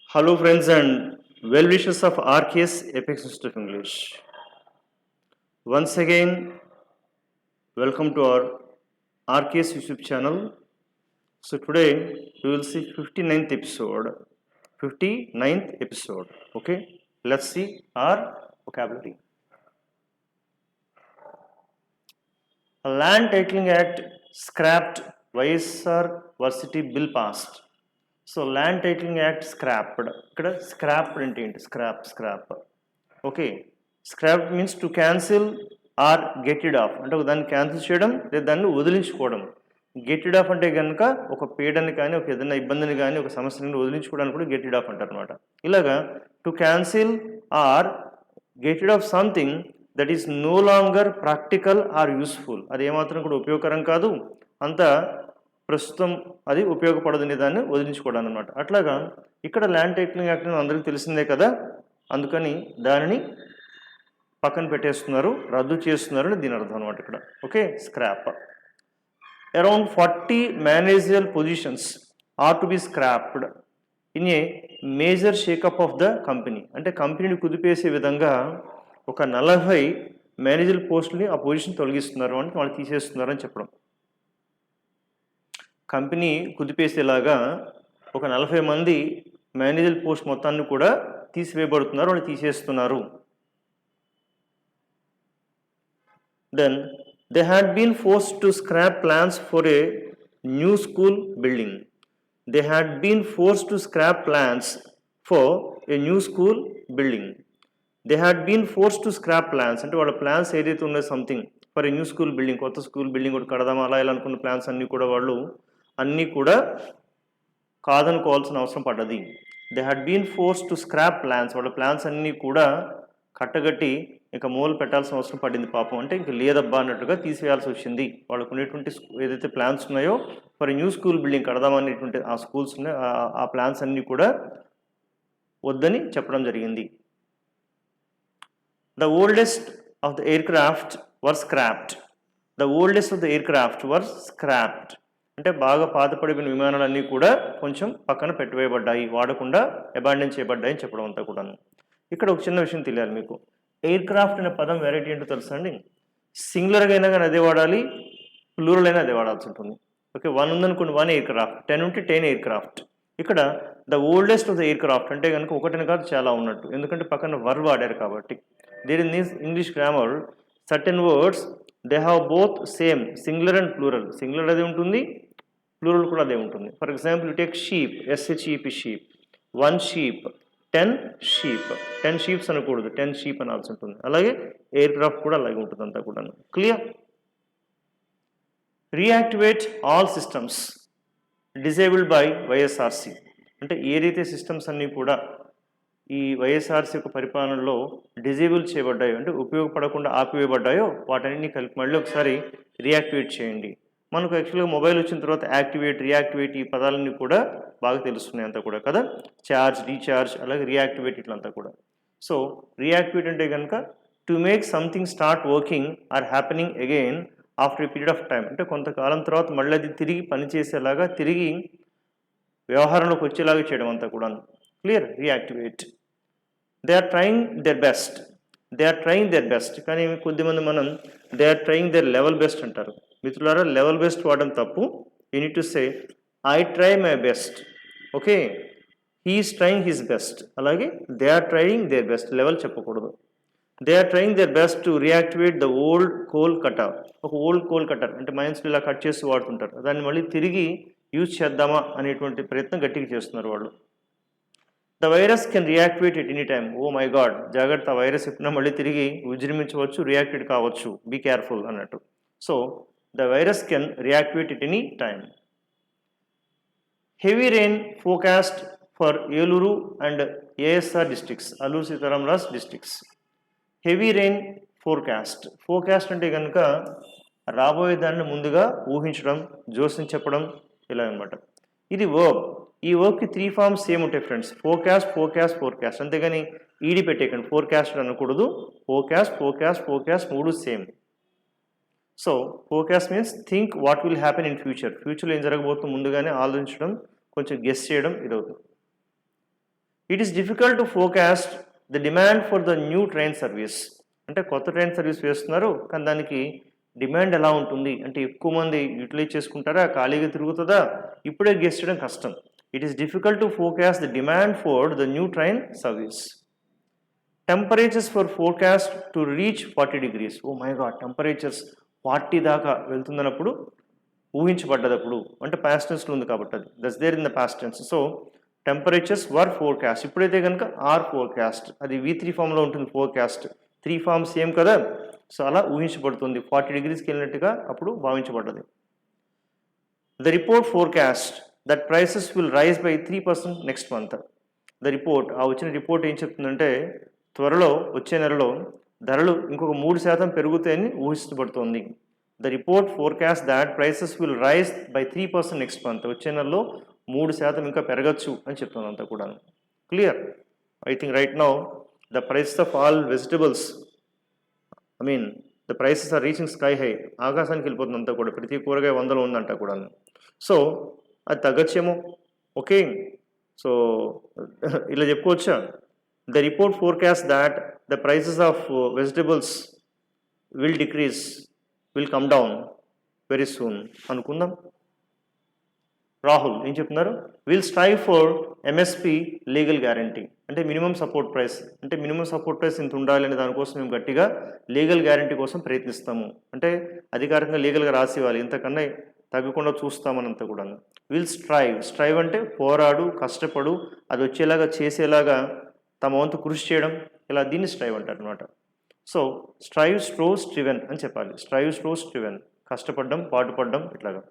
Hello friends and well wishers of RKS Apex Institute of English. Once again, welcome to our RKS YouTube channel. So today we will see 59th episode. 59th episode. Okay, let's see our vocabulary. A Land Titling Act scrapped YSR Varsity Bill passed. So land titling act scrapped. ఇక్కడ scrapped అంటే ఏంటి? Scrap. Okay, scrap means to cancel or get rid of, అంటే దాన్ని cancel చేయడం లేదా దాన్ని వదిలించుకోవడం. Get rid of అంటే కనుక ఒక పీడని కానీ ఒక ఏదైనా ఇబ్బందిని కానీ ఒక సమస్యని వదిలించుకోవడానికి కూడా గెట్ ఇడ్ ఆఫ్ అంటారు అనమాట. ఇలాగా to cancel or get rid of something that is no longer practical or useful, అది ఏమాత్రం కూడా ఉపయోగకరం కాదు, అంత ప్రస్తుతం అది ఉపయోగపడదు అనే దాన్ని వదిలించుకోవడం అనమాట. అట్లాగా ఇక్కడ ల్యాండ్ టైటిలింగ్ యాక్ట్ అందరికీ తెలిసిందే కదా, అందుకని దానిని పక్కన పెట్టేస్తున్నారు, రద్దు చేస్తున్నారు అని దీని అర్థం అనమాట ఇక్కడ. Okay, scrap. Around 40 managerial positions are to be scrapped in a major shakeup of the company, అంటే కంపెనీని కుదిపేసే విధంగా ఒక 40 మేనేజర్ పోస్టులని ఆ పొజిషన్ తొలగిస్తున్నారు అంటే వాళ్ళు తీసేస్తున్నారు అని చెప్పడం. కంపెనీ కుదిపేసేలాగా ఒక 40 మంది మేనేజర్ పోస్ట్ మొత్తాన్ని కూడా తీసివేయబడుతున్నారు, వాళ్ళు తీసేస్తున్నారు. Then they had been forced to scrap plans for a new school building. They had been forced to scrap plans for a new school building. They had been forced to scrap plans అంటే వాళ్ళ plans ఏదైతే ఉన్నాయో something for a new school building, కొత్త school building కూడా కడదామా అలా ఇలా అనుకున్న ప్లాన్స్ అన్నీ కూడా వాళ్ళు అన్నీ కూడా కాదనుకోవాల్సిన అవసరం పడ్డది. They had been forced to scrap plans, వాళ్ళ ప్లాన్స్ అన్నీ కూడా కట్టగట్టి ఇంకా మూలు పెట్టాల్సిన అవసరం పడింది పాపం, అంటే ఇంక లేదబ్బా అన్నట్టుగా తీసివేయాల్సి వచ్చింది. వాళ్ళకు ఉన్నటువంటి ఏదైతే ప్లాన్స్ ఉన్నాయో ఫర్ న్యూ స్కూల్ బిల్డింగ్ కడదామనేటువంటి ఆ స్కూల్స్ ఉన్నాయో ఆ ప్లాన్స్ అన్నీ కూడా వద్దని చెప్పడం జరిగింది. The oldest of the aircraft were scrapped. The oldest of the aircraft were scrapped అంటే బాగా పాతపడిపోయిన విమానాలన్నీ కూడా కొంచెం పక్కన పెట్టివేయబడ్డాయి, వాడకుండా అబాండన్ చేయబడ్డాయి అని చెప్పడం అంతా కూడాను. ఇక్కడ ఒక చిన్న విషయం తెలియాలి మీకు. ఎయిర్ క్రాఫ్ట్ అనే పదం వెరైటీ ఏంటో తెలుసా అండి? సింగులర్గా అయినా కానీ అదే వాడాలి, ప్లూరల్ అయినా అదే వాడాల్సి ఉంటుంది. ఓకే, 1 ఉందనుకోండి 1 ఎయిర్ క్రాఫ్ట్, 10 ఉంటే 10 ఎయిర్ క్రాఫ్ట్. ఇక్కడ the oldest of the air craft అంటే కనుక ఒకటిని కాదు చాలా ఉన్నట్టు, ఎందుకంటే పక్కన వర్ వాడారు కాబట్టి. There in this English grammar certain words they have both same singular and plural. Singular అదే ఉంటుంది, ప్లూరల్ కూడా అదే ఉంటుంది. For example you take sheep, SHEP sheep, 1 sheep, 10 sheep. 10 sheeps అనకూడదు, 10 షీప్ అనాల్సి ఉంటుంది. అలాగే ఎయిర్ క్రాఫ్ట్ కూడా అలాగే ఉంటుంది అంతా కూడా. Clear? Reactivate all systems disabled by YSRC అంటే ఏదైతే సిస్టమ్స్ అన్నీ కూడా ఈ YSRC యొక్క పరిపాలనలో డిజేబుల్ చేయబడ్డాయో అంటే ఉపయోగపడకుండా ఆపివేయబడ్డాయో వాటన్నిటిని కలిపి మళ్ళీ ఒకసారి రీయాక్టివేట్ చేయండి. మనకు యాక్చువల్గా మొబైల్ వచ్చిన తర్వాత యాక్టివేట్, రీయాక్టివేట్ ఈ పదాలన్నీ కూడా బాగా తెలుస్తున్నాయి అంతా కూడా కదా. ఛార్జ్, రీఛార్జ్, అలాగే రీయాక్టివేట్ ఇట్లంతా కూడా. సో రీయాక్టివేట్ అంటే కనుక to make something start working or happening again after a period of time అంటే కొంతకాలం తర్వాత మళ్ళీ అది తిరిగి పనిచేసేలాగా, తిరిగి వ్యవహారంలోకి వచ్చేలాగా చేయడం అంతా కూడా. Clear? Reactivate. They are trying their best. They are trying their best కానీ కొద్దిమంది మనం they are trying their level best అంటారు. మిత్రులారా, లెవెల్ బెస్ట్ వాడడం తప్పు. You need to say I try my best. Okay, he's trying his best. అలాగే they are trying their best, level చెప్పకూడదు. They are trying their best to reactivate the old coal cutter. ఒక old coal cutter అంటే మైన్స్లో ఇలా cut చేసి వాడుతుంటారు, దాన్ని మళ్ళీ తిరిగి యూజ్ చేద్దామా అనేటువంటి ప్రయత్నం గట్టిగా చేస్తున్నారు వాళ్ళు. The virus can reactivate at any time. Oh my god, జాగ్రత్త, వైరస్ ఎప్పుడైనా మళ్ళీ తిరిగి విజృంభించవచ్చు, రియాక్టివేట్ కావచ్చు, బీ కేర్ఫుల్ అన్నట్టు. So the virus can reactivate at any time. Heavy rain forecast for Eluru and ASR districts, Allur Sitaramras districts. Heavy rain forecast. Forecast అంటే కనుక రాబోయే దాన్ని ముందుగా ఊహించడం, జోస్యం చెప్పడం ఇలా అనమాట. ఇది వర్బ్. ఈ వర్బ్కి 3 ఫార్మ్స్ సేమ్ ఉంటాయి ఫ్రెండ్స్. Forecast, forecast, forecast. అంతేగాని ఈడి పెట్టేకండి, ఫోర్కాస్ట్ అనకూడదు. ఫోర్కాస్ట్, ఫోర్కాస్ట్, ఫోర్కాస్ట్ మూడు same. So forecast means think what will happen in future. ఫ్యూచర్లో ఏం జరగబోతుందో ముందుగానే ఆలోచించడం, కొంచెం గెస్ చేయడం ఇదవుతుంది. It is difficult to forecast the demand for the new train service. అంటే కొత్త ట్రైన్ సర్వీస్ వేస్తున్నారు, కానీ దానికి డిమాండ్ ఎలా ఉంటుంది, అంటే ఎక్కువ మంది యూటిలైజ్ చేసుకుంటారా, ఖాళీగా తిరుగుతుందా, ఇప్పుడే గెస్ చేయడం కష్టం. It is difficult to forecast the demand for the new train service. Temperatures for forecast to reach 40 degrees. Oh my god, temperatures 40 దాకా వెళ్తుందన్నప్పుడు ఊహించబడ్డదప్పుడు, అంటే పాస్ట్ టెన్స్లో ఉంది కాబట్టి అది that's there in the past tense. So temperatures were forecast, ఇప్పుడైతే కనుక or forecast, అది V3 ఫామ్లో ఉంటుంది ఫోర్కాస్ట్, 3 ఫామ్ సేమ్ కదా. సో అలా ఊహించబడుతుంది, 40 degreesకి వెళ్ళినట్టుగా అప్పుడు భావించబడ్డది. The report forecast that prices will rise by 3% next month. The report, ఆ వచ్చిన రిపోర్ట్ ఏం చెప్తుందంటే త్వరలో వచ్చే నెలలో ధరలు ఇంకొక 3% పెరుగుతాయని ఊహించబడుతోంది. The report forecast that prices will rise by 3% next month, వచ్చే నెలలో 3% ఇంకా పెరగచ్చు అని చెప్తుంది అంతా కూడా. Clear? I think right now the prices of all vegetables, the prices are reaching sky high, ఆకాశానికి వెళ్ళిపోతుంది అంతా కూడా, ప్రతి కూరగాయ 100లో ఉందంట కూడా. సో అది తగ్గచ్చేమో. ఓకే, సో ఇలా చెప్పుకోవచ్చా? The report forecast that the prices of vegetables will decrease, will come down very soon అనుకుందాం. రాహుల్ ఏం చెప్తున్నారు? Will strive for MSP legal guarantee, అంటే మినిమం సపోర్ట్ ప్రైస్, అంటే మినిమం సపోర్ట్ ప్రైస్ ఇంత ఉండాలి అనే దానికోసం మేము గట్టిగా లీగల్ గ్యారంటీ కోసం ప్రయత్నిస్తాము, అంటే అధికారికంగా లీగల్గా రాసి ఇవ్వాలి, ఇంతకన్నా తగ్గకుండా చూస్తామనంతా కూడా. విల్ స్ట్రైవ్ అంటే పోరాడు, కష్టపడు, అది వచ్చేలాగా చేసేలాగా తమ వంతు కృషి చేయడం, ఇలా దీన్ని స్ట్రైవ్ అంటారు అనమాట. సో స్ట్రైవ్ స్ట్రివెన్ అని చెప్పాలి. స్ట్రైవ్ స్ట్రివెన్, కష్టపడడం, పాటుపడడం, ఇట్లాగా.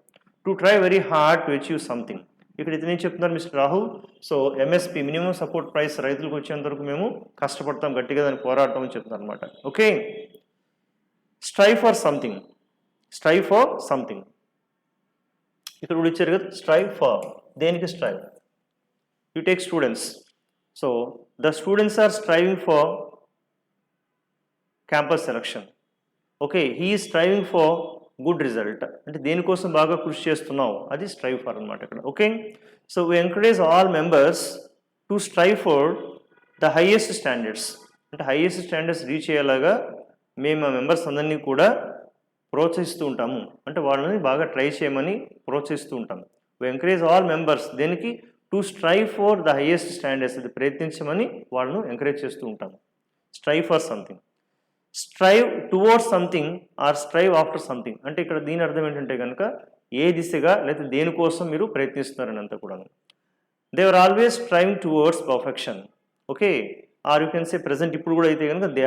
To try very hard to achieve something, ఇక్కడ ఇది నేను చెప్తున్నారు mister Rahul. So MSP minimum support price రైతులకు వచ్చేంత వరకు మేము కష్టపడతాం, గట్టిగా దాన్ని పోరాడతాం అని చెప్తున్నారు అనమాట. ఓకే, స్ట్రైవ్ ఫర్ సంథింగ్, ఇక్కడ కూడా ఇచ్చారు కదా, స్ట్రైవ్ ఫర్, దేనికి strive? You take students. So the students are striving for campus selection. Okay, he is striving for good result, అంటే దేనికోసం బాగా కృషి చేస్తున్నావు, అది స్ట్రైవ్ ఫర్ అనమాట ఇక్కడ. Okay, so we encourage all members to strive for the highest standards, అంటే highest standards reach అయ్యేలాగా మేము ఆ మెంబర్స్ అందరినీ కూడా ప్రోత్సహిస్తూ ఉంటాము, అంటే వాళ్ళని బాగా ట్రై చేయమని ప్రోత్సహిస్తూ ఉంటాము. వీ ఎంకరేజ్ ఆల్ మెంబర్స్, దేనికి? To strive for the highest standards, అది ప్రయత్నించమని వాళ్ళను ఎంకరేజ్ చేస్తూ ఉంటాము. Strive for something. Strive towards something or strive after something, అంటే ఇక్కడ దీని అర్థం ఏంటంటే కనుక ఏ దిశగా లేదా దేనికోసం మీరు ప్రయత్నిస్తున్నారని అంతా కూడా. They are always striving towards perfection. Okay, or you can say present ఇప్పుడు కూడా అయితే కనుక they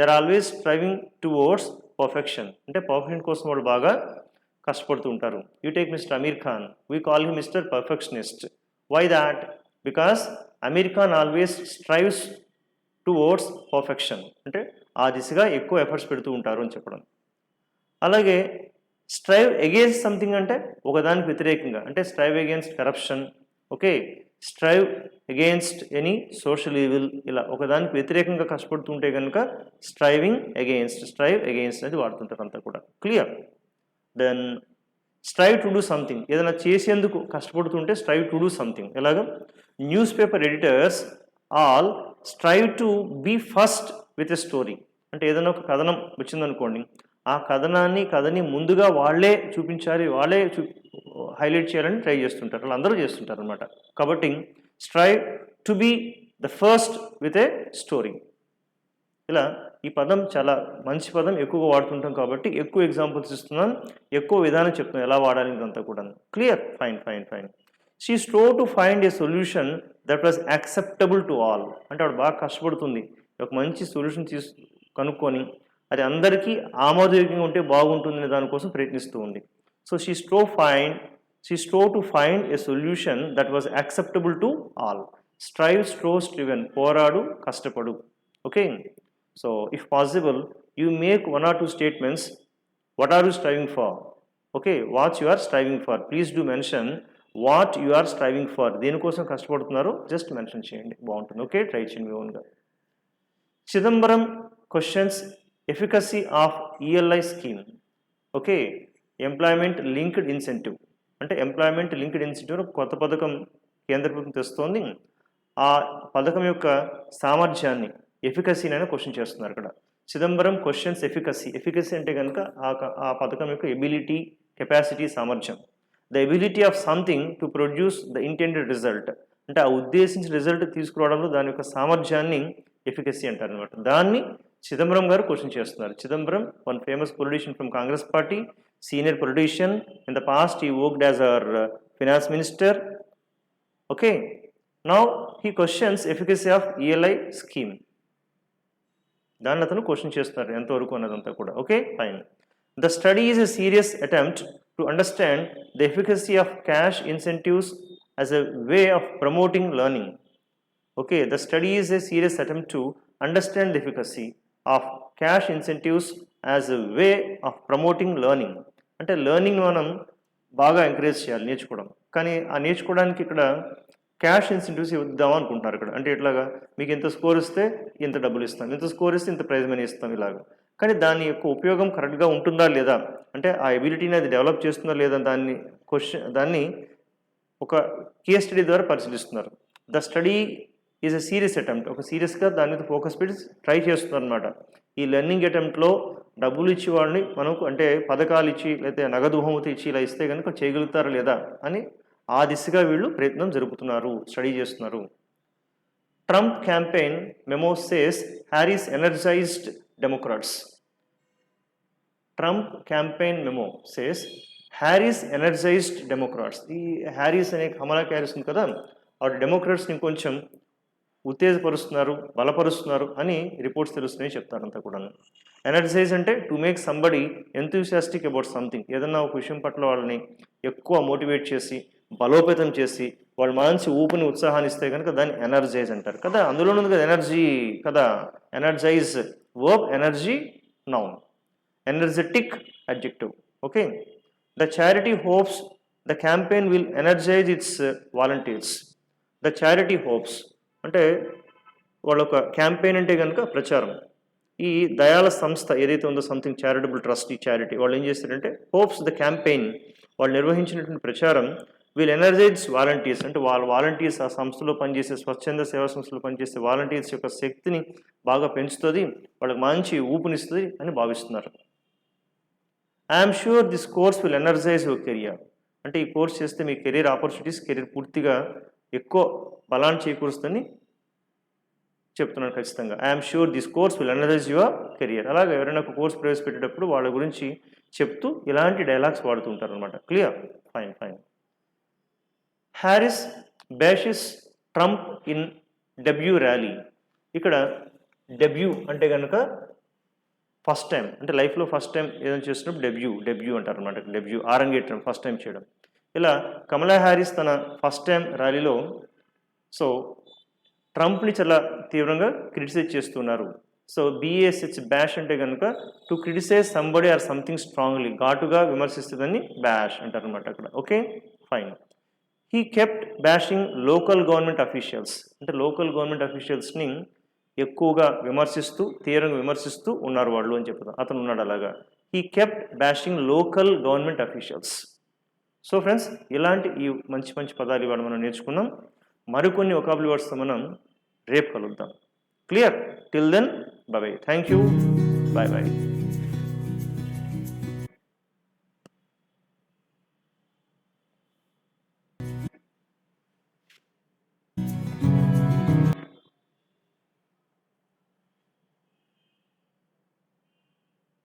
are always striving towards perfection, అంటే పర్ఫెక్షన్ కోసం వాళ్ళు బాగా కష్టపడుతూ ఉంటారు. You take mister Aamir Khan, we call him mister perfectionist. Why that? Because Aamir Khan always strives towards perfection, అంటే ఆ దిశగా ఎక్కువ ఎఫర్ట్స్ పెడుతూ ఉంటారు అని చెప్పడం. అలాగే స్ట్రైవ్ అగేన్స్ట్ సంథింగ్ అంటే ఒకదానికి వ్యతిరేకంగా, అంటే strive against corruption. Okay, strive against any social evil, ఇలా ఒకదానికి వ్యతిరేకంగా కష్టపడుతుంటే కనుక స్ట్రైవ్ అగేన్స్ట్ అనేది వాడుతుంటారు అంతా కూడా. Clear? Then strive to do something, ఏదైనా చేసేందుకు కష్టపడుతుంటే స్ట్రైవ్ టు డూ సంథింగ్. ఎలాగా? Newspaper editors all strive to be first with a story, అంటే ఏదైనా ఒక కథనం వచ్చిందనుకోండి, ఆ కథని ముందుగా వాళ్ళే చూపించాలి, వాళ్ళే హైలైట్ చేయాలని ట్రై చేస్తుంటారు, వాళ్ళందరూ చేస్తుంటారు అనమాట. కాబట్టి strive to be the first with a story. ఇలా ఈ పదం చాలా మంచి పదం, ఎక్కువగా వాడుతుంటాం కాబట్టి ఎక్కువ ఎగ్జాంపుల్స్ ఇస్తున్నాను, ఎక్కువ విధానం చెప్తున్నాను ఎలా వాడాలి ఇదంతా కూడా. Clear? Fine. She strove to find a solution that was acceptable to all, అంటే ఆవిడ బాగా కష్టపడుతుంది, ఒక మంచి సొల్యూషన్ కనుక్కొని అది అందరికీ ఆమోదయోగ్యంగా ఉంటే బాగుంటుందనే దానికోసం ప్రయత్నిస్తూ ఉంది. So she strove to find a solution that was acceptable to all. Striven, పోరాడు, కష్టపడు. Okay, so if possible you make 1 or 2 statements. What are you striving for? Okay, what you are striving for, please do mention what you are striving for, దేనికోసం కష్టపడుతున్నారో just mention చేయండి, బాగుంటుంది. Okay, try చేయండి మీ ఓన్గా. Chidambaram questions efficacy of ELI scheme. Okay, employment linked incentive, అంటే employment linked incentive కొత్త పథకం కేంద్ర ప్రభుత్వం తెస్తోంది. ఆ పథకం యొక్క సామర్థ్యాన్ని, ఎఫికసీని అయినా క్వశ్చన్ చేస్తున్నారు ఇక్కడ. చిదంబరం క్వశ్చన్స్ ఎఫికసీ అంటే కనుక ఆ పథకం యొక్క ఎబిలిటీ, కెపాసిటీ, సామర్థ్యం. The ability of something to produce the intended result, అంటే ఆ ఉద్దేశించిన రిజల్ట్ తీసుకురావడంలో దాని యొక్క సామర్థ్యాన్ని ఎఫికసీ అంటారు అనమాట. దాన్ని చిదంబరం గారు క్వశ్చన్ చేస్తున్నారు. Chidambaram, one famous politician from Congress party, senior politician. In the past, he worked as our finance minister. Okay. Now, he questions efficacy of ELI scheme. దాన్ని అతను క్వశ్చన్ చేస్తున్నారు ఎంతవరకు అన్నదంతా కూడా. Okay, fine. The study is a serious attempt to understand the efficacy of cash incentives as a way of promoting learning. Okay, the study is a serious attempt to understand the efficacy of cash incentives as a way of promoting learning. అంటే learning మనం బాగా encourage చేయాలి, నేర్చుకోవడం. కానీ ఆ నేర్చుకోవడానికి ఇక్కడ cash incentives ఇద్దాం అనుకుంటున్నారు ఇక్కడ. అంటే ఎట్లాగా, మీకు ఎంత స్కోర్ ఇస్తే ఇంత డబ్బులు ఇస్తాం, ఇంత స్కోర్ ఇస్తే ఇంత ప్రైజ్ మనీ ఇస్తాం ఇలాగా. కానీ దాని యొక్క ఉపయోగం కరెక్ట్గా ఉంటుందా లేదా, అంటే ఆ ఎబిలిటీని అది డెవలప్ చేస్తుందా లేదా, దాన్ని ఒక కేస్ స్టడీ ద్వారా పరిశీలిస్తున్నారు. The study is a serious attempt, ఒక సీరియస్గా దాని మీద ఫోకస్ పెట్టి ట్రై చేస్తున్నారు అనమాట. ఈ లెర్నింగ్ అటెంప్ట్లో డబ్బులు ఇచ్చి వాళ్ళని మనకు, అంటే పథకాలు ఇచ్చి లేకపోతే నగదు బహుమతి ఇచ్చి ఇలా ఇస్తే కనుక చేయగలుగుతారా లేదా అని ఆ దిశగా వీళ్ళు ప్రయత్నం జరుపుతున్నారు, స్టడీ చేస్తున్నారు. Trump campaign memo says Harris energized Democrats. Trump campaign memo says Harris energized Democrats. ఈ హ్యారీస్ అనే కమలా హ్యారీస్ ఉంది కదా, ఆ డెమోక్రాట్స్ని కొంచెం ఉత్తేజపరుస్తున్నారు, బలపరుస్తున్నారు అని రిపోర్ట్స్ తెలుస్తున్నాయి చెప్తారు అంతా కూడా. ఎనర్జైజ్ అంటే to make somebody enthusiastic about something, ఏదన్నా ఒక విషయం పట్ల వాళ్ళని ఎక్కువ మోటివేట్ చేసి బలోపేతం చేసి వాళ్ళు మంచి ఊపిని ఉత్సాహాన్ని ఇస్తే కనుక దాన్ని ఎనర్జైజ్ అంటారు కదా. అందులో ఉంది కదా ఎనర్జీ కదా, energise verb, energy noun, energetic adjective. Okay, the charity hopes the campaign will energise its volunteers. The charity hopes అంటే వాళ్ళ ఒక క్యాంపెయిన్ అంటే కనుక ప్రచారం. ఈ దయాల సంస్థ ఏదైతే ఉందో, సంథింగ్ చారిటబుల్ ట్రస్ట్, ఈ చారిటీ వాళ్ళు ఏం చేస్తారంటే హోప్స్ ద క్యాంపెయిన్, వాళ్ళు నిర్వహించినటువంటి ప్రచారం వీల్ ఎనర్జైజ్ వాలంటీర్స్, అంటే వాళ్ళ వాలంటీర్స్ ఆ సంస్థలో పనిచేసే, స్వచ్ఛంద సేవా సంస్థలో పనిచేసే వాలంటీర్స్ యొక్క శక్తిని బాగా పెంచుతుంది, వాళ్ళకి మంచి ఊపునిస్తుంది అని భావిస్తున్నారు. I'm sure this course will energise your career, అంటే ఈ కోర్స్ చేస్తే మీ కెరీర్ ఆపర్చునిటీస్, కెరీర్ పూర్తిగా ఎక్కువ బలాన్ని చేకూరుస్తుందని చెప్తున్నాను ఖచ్చితంగా. I'm sure this course will energise your career. అలాగే ఎవరైనా ఒక కోర్స్ ప్రవేశపెట్టేటప్పుడు వాళ్ళ గురించి చెప్తూ ఇలాంటి డైలాగ్స్ వాడుతూ ఉంటారు అనమాట. Clear, fine fine. Harris bashes Trump in debut rally. ఇక్కడ డెబ్యూ అంటే కనుక ఫస్ట్ టైం, అంటే లైఫ్లో ఫస్ట్ టైం ఏదైనా చేస్తున్నప్పుడు డెబ్యూ అంటారు అనమాట. డెబ్యూ, ఆరంగేట్రం, ఫస్ట్ టైం చేయడం. ఇలా కమలా హ్యారిస్ తన ఫస్ట్ టైం ర్యాలీలో సో ట్రంప్ని చాలా తీవ్రంగా క్రిటిసైజ్ చేస్తున్నారు. సో BASH బ్యాష్ అంటే కనుక to criticise somebody or something strongly, ఘాటుగా విమర్శిస్తుందని బ్యాష్ అంటారు అనమాట అక్కడ. Okay, fine. He kept bashing local government officials, అంటే లోకల్ గవర్నమెంట్ అఫీషియల్స్ని ఎక్కువగా విమర్శిస్తూ, తీవ్రంగా విమర్శిస్తూ ఉన్నారు వాళ్ళు అని చెప్తారు. అతను ఉన్నాడు అలాగా. He kept bashing local government officials. So friends, ఇలాంటి ఈ మంచి మంచి పదాలు ఇవాళ మనం నేర్చుకున్నాం. మరికొన్ని వొకాబులరీ వర్డ్స్తో మనం రేపు కలుద్దాం. Clear? Till then, bye bye. Thank you, bye bye.